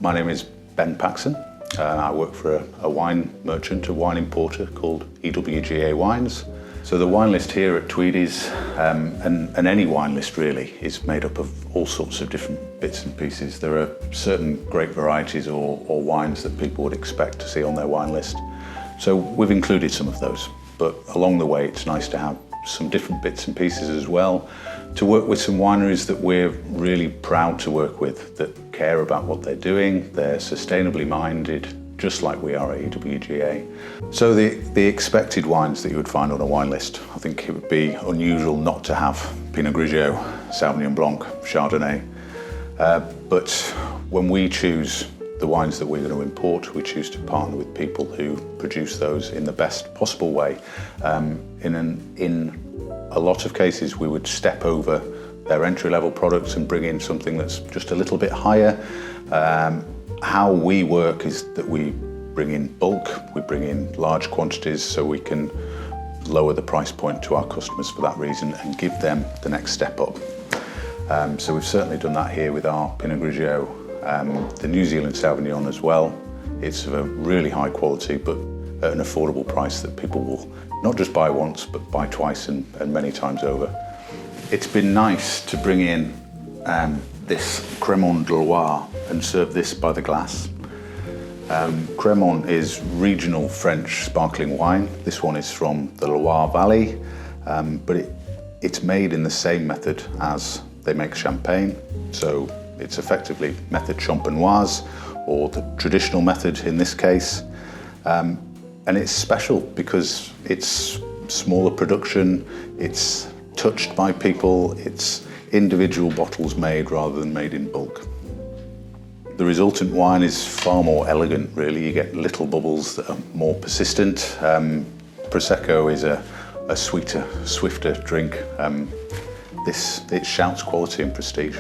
My name is Ben Paxon. I work for a wine merchant, a wine importer called EWGA Wines. So the wine list here at Tweedies, and any wine list really, is made up of all sorts of different bits and pieces. There are certain great varieties or wines that people would expect to see on their wine list. So we've included some of those, but along the way it's nice to have some different bits and pieces as well, to work with some wineries that we're really proud to work with, that care about what they're doing, they're sustainably minded, just like we are at EWGA. So the expected wines that you would find on a wine list, I think it would be unusual not to have Pinot Grigio, Sauvignon Blanc, Chardonnay. But when we choose the wines that we're going to import, we choose to partner with people who produce those in the best possible way. In a lot of cases, we would step over their entry-level products and bring in something that's just a little bit higher. How we work is that we bring in bulk, we bring in large quantities so we can lower the price point to our customers for that reason and give them the next step up. So we've certainly done that here with our Pinot Grigio, the New Zealand Sauvignon as well. It's of a really high quality but at an affordable price that people will not just buy once but buy twice and many times over. It's been nice to bring in this Crémant de Loire and serve this by the glass. Crémant is regional French sparkling wine. This one is from the Loire Valley, but it's made in the same method as they make champagne. So it's effectively method champenoise, or the traditional method in this case. And it's special because it's smaller production, it's touched by people, it's individual bottles made rather than made in bulk. The resultant wine is far more elegant, really. You get little bubbles that are more persistent. Prosecco is a sweeter, swifter drink. It shouts quality and prestige.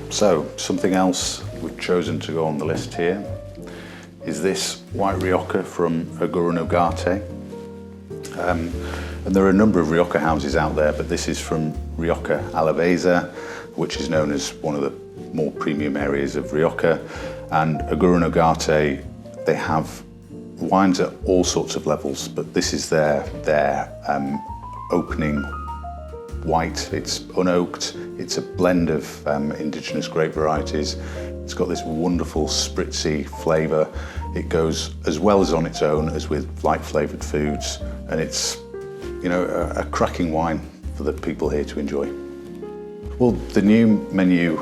So, something else we've chosen to go on the list here is this white Rioja from EWGA. And there are a number of Rioja houses out there, but this is from Rioja Alavesa, which is known as one of the more premium areas of Rioja. And EWGA, they have wines at all sorts of levels, but this is their opening white. It's unoaked, it's a blend of indigenous grape varieties. It's got this wonderful spritzy flavour. It goes as well as on its own as with light flavoured foods, and it's, you know, a cracking wine for the people here to enjoy. Well, the new menu,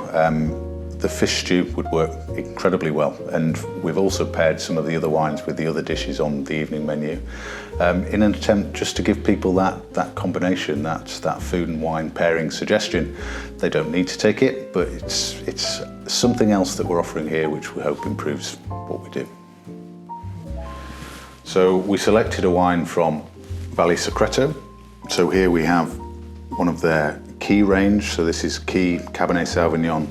the fish stew would work incredibly well, and we've also paired some of the other wines with the other dishes on the evening menu in an attempt just to give people that combination, that food and wine pairing suggestion. They don't need to take it, but it's something else that we're offering here which we hope improves what we do. So we selected a wine from Valle Secreto. So here we have one of their Key range. So this is Key Cabernet Sauvignon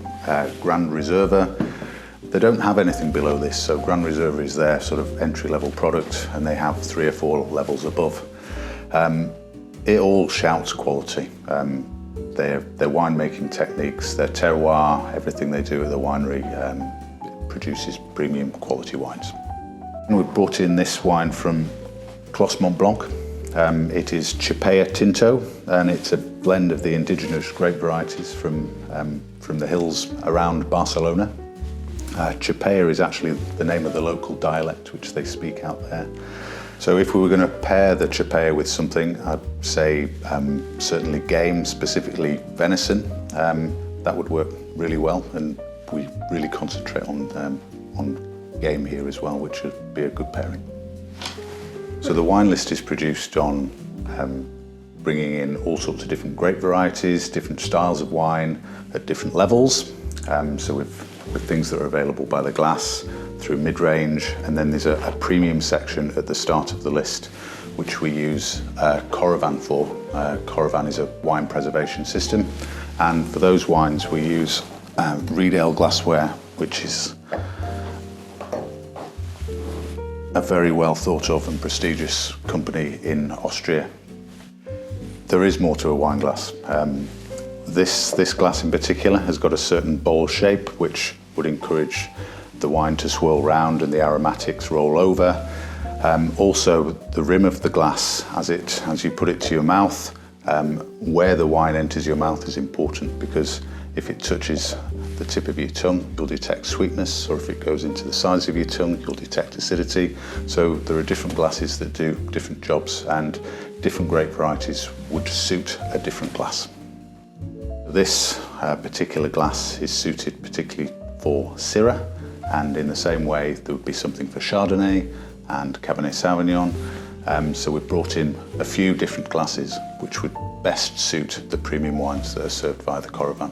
Grand Reserva. They don't have anything below this, so Grand Reserva is their sort of entry-level product, and they have 3 or 4 levels above. It all shouts quality. Their winemaking techniques, their terroir, everything they do at the winery produces premium quality wines. And we've brought in this wine from Clos Mont Blanc. It is Chipea Tinto, and it's a blend of the indigenous grape varieties from the hills around Barcelona. Chipea is actually the name of the local dialect which they speak out there. So if we were going to pair the Chipea with something, I'd say certainly game, specifically venison. That would work really well, and we really concentrate on game here as well, which would be a good pairing. So the wine list is produced on bringing in all sorts of different grape varieties, different styles of wine at different levels. So with things that are available by the glass through mid-range, and then there's a premium section at the start of the list, which we use Coravan for. Coravan is a wine preservation system, and for those wines we use Riedel glassware, which is a very well thought of and prestigious company in Austria. There is more to a wine glass. This glass in particular has got a certain bowl shape which would encourage the wine to swirl round and the aromatics roll over. Also, the rim of the glass, as you put it to your mouth, where the wine enters your mouth is important, because if it touches the tip of your tongue, you'll detect sweetness, or if it goes into the sides of your tongue, you'll detect acidity. So there are different glasses that do different jobs, and different grape varieties would suit a different glass. This particular glass is suited particularly for Syrah, and in the same way there would be something for Chardonnay and Cabernet Sauvignon. So we've brought in a few different glasses which would best suit the premium wines that are served via the Coravin.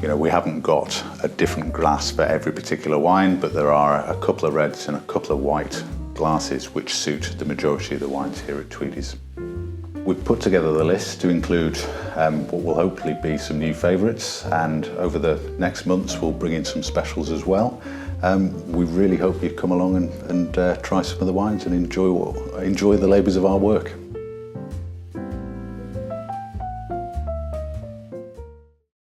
You know, we haven't got a different glass for every particular wine, but there are a couple of reds and a couple of white glasses which suit the majority of the wines here at Tweedies. We've put together the list to include what will hopefully be some new favourites, and over the next months we'll bring in some specials as well. We really hope you come along and try some of the wines and enjoy the labours of our work.